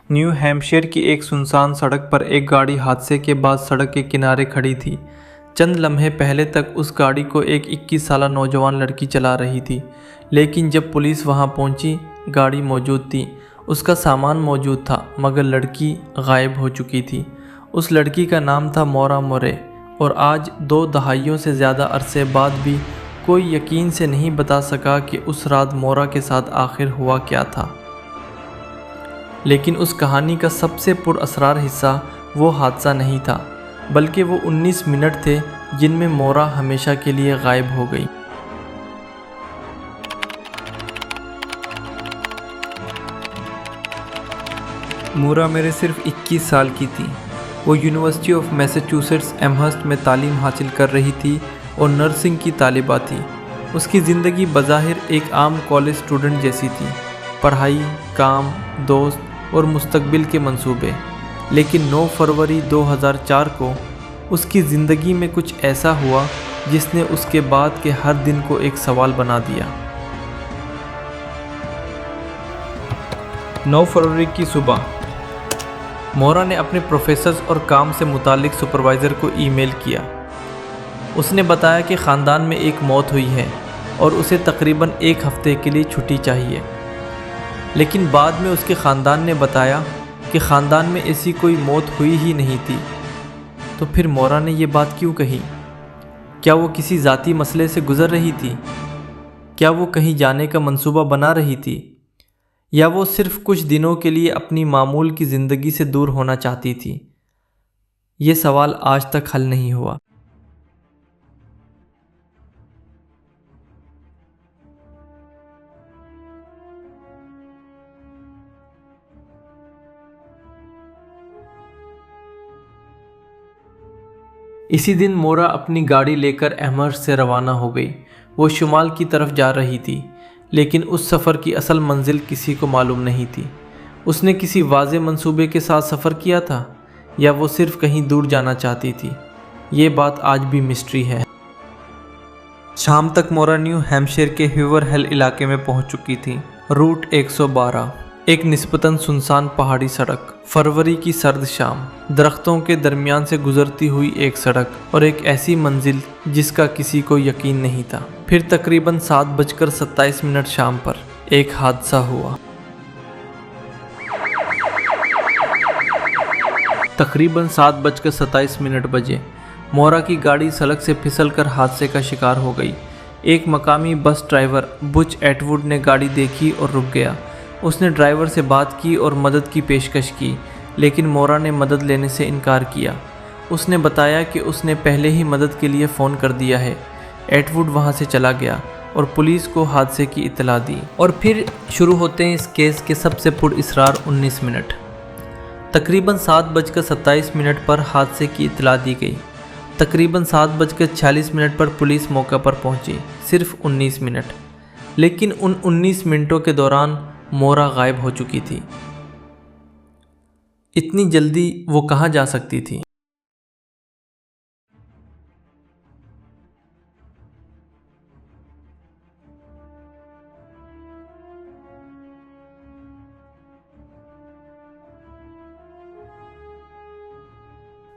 New Hampshire کی ایک سنسان سڑک پر ایک گاڑی حادثے کے بعد سڑک کے کنارے کھڑی تھی۔ چند لمحے پہلے تک اس گاڑی کو ایک 21 سالہ نوجوان لڑکی چلا رہی تھی، لیکن جب پولیس وہاں پہنچی، گاڑی موجود تھی، اس کا سامان موجود تھا، مگر لڑکی غائب ہو چکی تھی۔ اس لڑکی کا نام تھا مورا مورے، اور آج 2 دہائیوں سے زیادہ عرصے بعد بھی کوئی یقین سے نہیں بتا سکا کہ اس رات مورا کے ساتھ آخر ہوا کیا تھا۔ لیکن اس کہانی کا سب سے پر اسرار حصہ وہ حادثہ نہیں تھا، بلکہ وہ 19 منٹ تھے جن میں مورا ہمیشہ کے لیے غائب ہو گئی۔ مورا میرے صرف 21 سال کی تھی۔ وہ یونیورسٹی آف میساچوسیٹس ایمہرسٹ میں تعلیم حاصل کر رہی تھی اور نرسنگ کی طالبہ تھی۔ اس کی زندگی بظاہر ایک عام کالج اسٹوڈنٹ جیسی تھی، پڑھائی، کام، دوست اور مستقبل کے منصوبے۔ لیکن 9 فروری 2004 کو اس کی زندگی میں کچھ ایسا ہوا جس نے اس کے بعد کے ہر دن کو ایک سوال بنا دیا۔ 9 فروری کی صبح مورا نے اپنے پروفیسرز اور کام سے متعلق سپروائزر کو ای میل کیا۔ اس نے بتایا کہ خاندان میں ایک موت ہوئی ہے اور اسے تقریباً 1 ہفتے کے لیے چھٹی چاہیے۔ لیکن بعد میں اس کے خاندان نے بتایا کہ خاندان میں ایسی کوئی موت ہوئی ہی نہیں تھی۔ تو پھر مورا نے یہ بات کیوں کہی؟ کیا وہ کسی ذاتی مسئلے سے گزر رہی تھی؟ کیا وہ کہیں جانے کا منصوبہ بنا رہی تھی؟ یا وہ صرف کچھ دنوں کے لیے اپنی معمول کی زندگی سے دور ہونا چاہتی تھی؟ یہ سوال آج تک حل نہیں ہوا۔ اسی دن مورا اپنی گاڑی لے کر ایمہرسٹ سے روانہ ہو گئی۔ وہ شمال کی طرف جا رہی تھی، لیکن اس سفر کی اصل منزل کسی کو معلوم نہیں تھی۔ اس نے کسی واضح منصوبے کے ساتھ سفر کیا تھا، یا وہ صرف کہیں دور جانا چاہتی تھی؟ یہ بات آج بھی مسٹری ہے۔ شام تک مورا نیو ہیمپشائر کے ہیور ہل علاقے میں پہنچ چکی تھی۔ روٹ 112، ایک نسبتاً سنسان پہاڑی سڑک، فروری کی سرد شام، درختوں کے درمیان سے گزرتی ہوئی ایک سڑک، اور ایک ایسی منزل جس کا کسی کو یقین نہیں تھا۔ پھر تقریباً 7:27 شام پر ایک حادثہ ہوا۔ تقریباً 7:27 بجے مورا کی گاڑی سڑک سے پھسل کر حادثے کا شکار ہو گئی۔ ایک مقامی بس ڈرائیور بچ ایٹ ووڈ نے گاڑی دیکھی اور رک گیا۔ اس نے ڈرائیور سے بات کی اور مدد کی پیشکش کی، لیکن مورا نے مدد لینے سے انکار کیا۔ اس نے بتایا کہ اس نے پہلے ہی مدد کے لیے فون کر دیا ہے۔ ایٹ ووڈ وہاں سے چلا گیا اور پولیس کو حادثے کی اطلاع دی۔ اور پھر شروع ہوتے ہیں اس کیس کے سب سے پر اسرار 19 منٹ۔ تقریباً 7:27 پر حادثے کی اطلاع دی گئی۔ تقریباً 7:46 پر پولیس موقع پر پہنچی۔ صرف 19 منٹ، لیکن ان 19 منٹوں کے دوران مورا غائب ہو چکی تھی۔ اتنی جلدی وہ کہاں جا سکتی تھی؟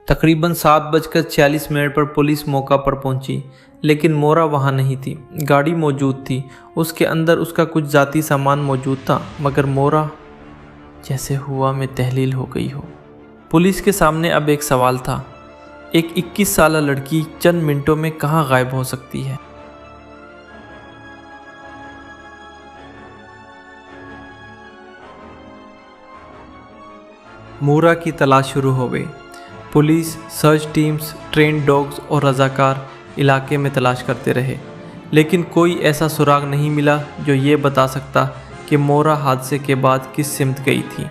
تقریباً 7:46 پر پولیس موقع پر پہنچی، لیکن مورا وہاں نہیں تھی۔ گاڑی موجود تھی، اس کے اندر اس کا کچھ ذاتی سامان موجود تھا، مگر مورا جیسے ہوا میں تحلیل ہو گئی ہو۔ پولیس کے سامنے اب ایک سوال تھا، ایک 21 سالہ لڑکی چند منٹوں میں کہاں غائب ہو سکتی ہے؟ مورا کی تلاش شروع ہو گئی۔ Police, search teams, trained dogs اور رضاکار علاقے میں تلاش کرتے رہے، لیکن کوئی ایسا سراغ نہیں ملا جو یہ بتا سکتا کہ مورا حادثے کے بعد کس سمت گئی تھی۔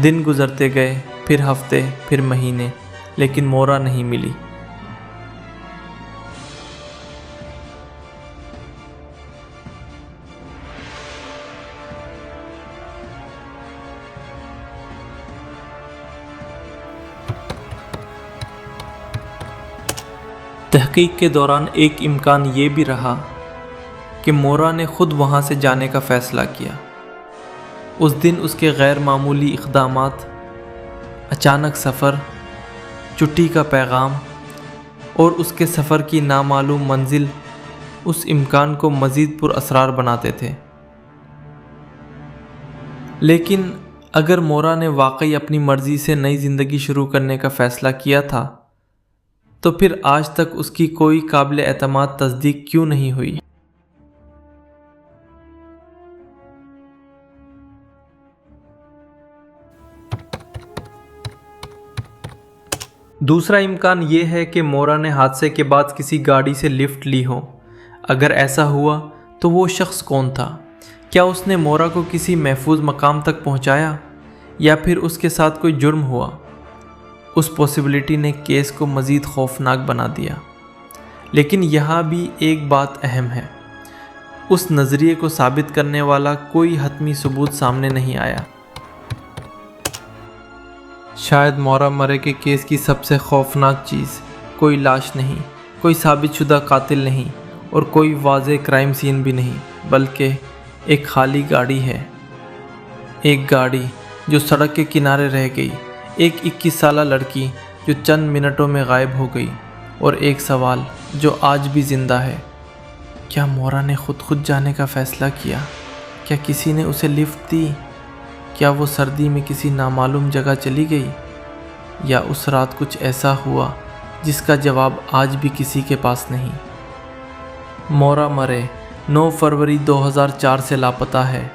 دن گزرتے گئے، پھر ہفتے، پھر مہینے، لیکن مورا نہیں ملی۔ تحقیق کے دوران ایک امکان یہ بھی رہا کہ مورا نے خود وہاں سے جانے کا فیصلہ کیا۔ اس دن اس کے غیر معمولی اقدامات، اچانک سفر، چھٹی کا پیغام اور اس کے سفر کی نامعلوم منزل اس امکان کو مزید پر اسرار بناتے تھے۔ لیکن اگر مورا نے واقعی اپنی مرضی سے نئی زندگی شروع کرنے کا فیصلہ کیا تھا تو پھر آج تک اس کی کوئی قابل اعتماد تصدیق کیوں نہیں ہوئی؟ دوسرا امکان یہ ہے کہ مورا نے حادثے کے بعد کسی گاڑی سے لفٹ لی ہو۔ اگر ایسا ہوا تو وہ شخص کون تھا؟ کیا اس نے مورا کو کسی محفوظ مقام تک پہنچایا یا پھر اس کے ساتھ کوئی جرم ہوا؟ اس پاسبلٹی نے کیس کو مزید خوفناک بنا دیا۔ لیکن یہاں بھی ایک بات اہم ہے، اس نظریے کو ثابت کرنے والا کوئی حتمی ثبوت سامنے نہیں آیا۔ شاید مورا مرے کے کیس کی سب سے خوفناک چیز کوئی لاش نہیں، کوئی ثابت شدہ قاتل نہیں اور کوئی واضح کرائم سین بھی نہیں، بلکہ ایک خالی گاڑی ہے۔ ایک گاڑی جو سڑک کے کنارے رہ گئی، ایک 21 سالہ لڑکی جو چند منٹوں میں غائب ہو گئی، اور ایک سوال جو آج بھی زندہ ہے، کیا مورا نے خود جانے کا فیصلہ کیا؟ کیا کسی نے اسے لفٹ دی؟ کیا وہ سردی میں کسی نامعلوم جگہ چلی گئی؟ یا اس رات کچھ ایسا ہوا جس کا جواب آج بھی کسی کے پاس نہیں؟ مورا مرے 9 فروری 2004 سے لاپتہ ہے،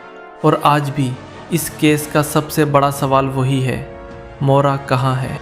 اور آج بھی اس کیس کا سب سے بڑا سوال وہی ہے، مورا کہاں ہے؟